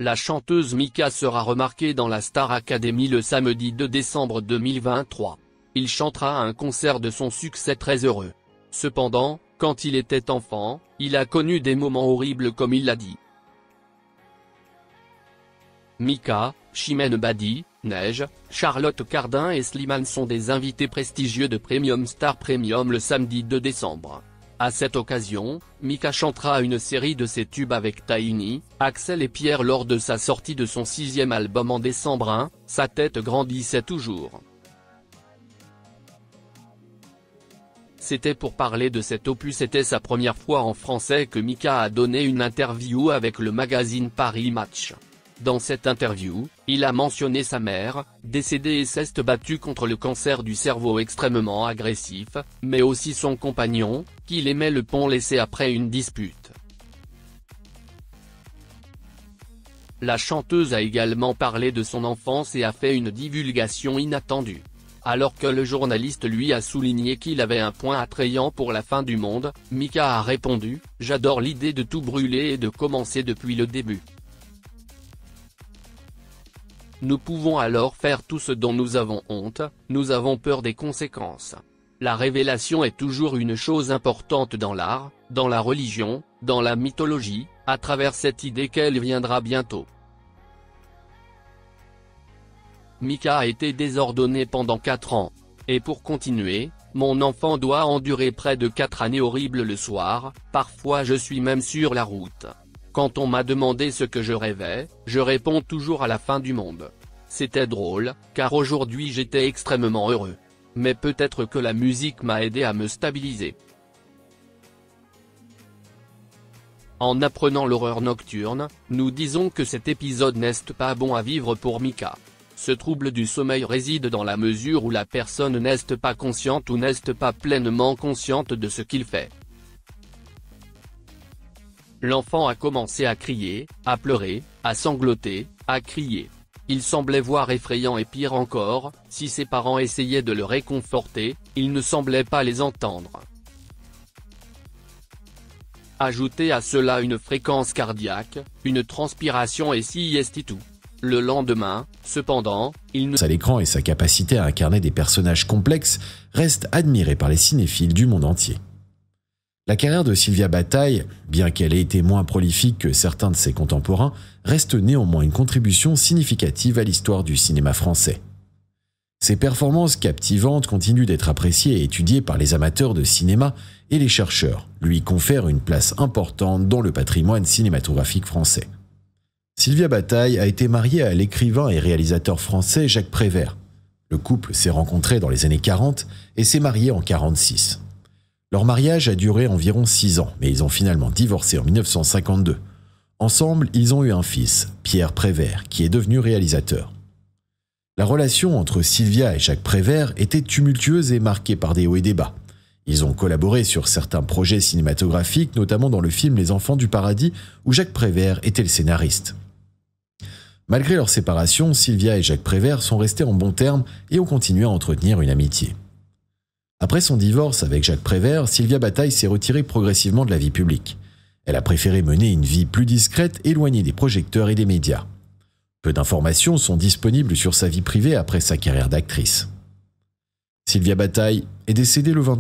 La chanteuse Mika sera remarquée dans la Star Academy le samedi 2 décembre 2023. Il chantera à un concert de son succès très heureux. Cependant, quand il était enfant, il a connu des moments horribles comme il l'a dit. Mika, Chimène Badi, Neige, Charlotte Cardin et Slimane sont des invités prestigieux de Premium Star Premium le samedi 2 décembre. À cette occasion, Mika chantera une série de ses tubes avec Taïni, Axel et Pierre lors de sa sortie de son 6e album en décembre. Sa tête grandissait toujours. C'était pour parler de cet opus. C'était sa première fois en français que Mika a donné une interview avec le magazine Paris Match. Dans cette interview, il a mentionné sa mère, décédée et s'est battue contre le cancer du cerveau extrêmement agressif, mais aussi son compagnon, qu'il aimait le pont laissé après une dispute. La chanteuse a également parlé de son enfance et a fait une divulgation inattendue. Alors que le journaliste lui a souligné qu'il avait un point attrayant pour la fin du monde, Mika a répondu « J'adore l'idée de tout brûler et de commencer depuis le début. Nous pouvons alors faire tout ce dont nous avons honte, nous avons peur des conséquences. La révélation est toujours une chose importante dans l'art, dans la religion, dans la mythologie, à travers cette idée qu'elle viendra bientôt. » Mika a été désordonnée pendant 4 ans. Et pour continuer, mon enfant doit endurer près de 4 années horribles le soir, parfois je suis même sur la route. Quand on m'a demandé ce que je rêvais, je réponds toujours à la fin du monde. C'était drôle, car aujourd'hui j'étais extrêmement heureux. Mais peut-être que la musique m'a aidé à me stabiliser. En apprenant l'horreur nocturne, nous disons que cet épisode n'est pas bon à vivre pour Mika. Ce trouble du sommeil réside dans la mesure où la personne n'est pas consciente ou n'est pas pleinement consciente de ce qu'il fait. L'enfant a commencé à crier, à pleurer, à sangloter, à crier. Il semblait voir effrayant et pire encore, si ses parents essayaient de le réconforter, il ne semblait pas les entendre. Ajoutez à cela une fréquence cardiaque, une transpiration et si tout. Le lendemain, cependant, il ne... À l'écran et sa capacité à incarner des personnages complexes reste admirée par les cinéphiles du monde entier. La carrière de Sylvia Bataille, bien qu'elle ait été moins prolifique que certains de ses contemporains, reste néanmoins une contribution significative à l'histoire du cinéma français. Ses performances captivantes continuent d'être appréciées et étudiées par les amateurs de cinéma et les chercheurs, lui confèrent une place importante dans le patrimoine cinématographique français. Sylvia Bataille a été mariée à l'écrivain et réalisateur français Jacques Prévert. Le couple s'est rencontré dans les années 40 et s'est marié en 1946. Leur mariage a duré environ 6 ans, mais ils ont finalement divorcé en 1952. Ensemble, ils ont eu un fils, Pierre Prévert, qui est devenu réalisateur. La relation entre Sylvia et Jacques Prévert était tumultueuse et marquée par des hauts et des bas. Ils ont collaboré sur certains projets cinématographiques, notamment dans le film Les Enfants du Paradis, où Jacques Prévert était le scénariste. Malgré leur séparation, Sylvia et Jacques Prévert sont restés en bons termes et ont continué à entretenir une amitié. Après son divorce avec Jacques Prévert, Sylvia Bataille s'est retirée progressivement de la vie publique. Elle a préféré mener une vie plus discrète, éloignée des projecteurs et des médias. Peu d'informations sont disponibles sur sa vie privée après sa carrière d'actrice. Sylvia Bataille est décédée le 20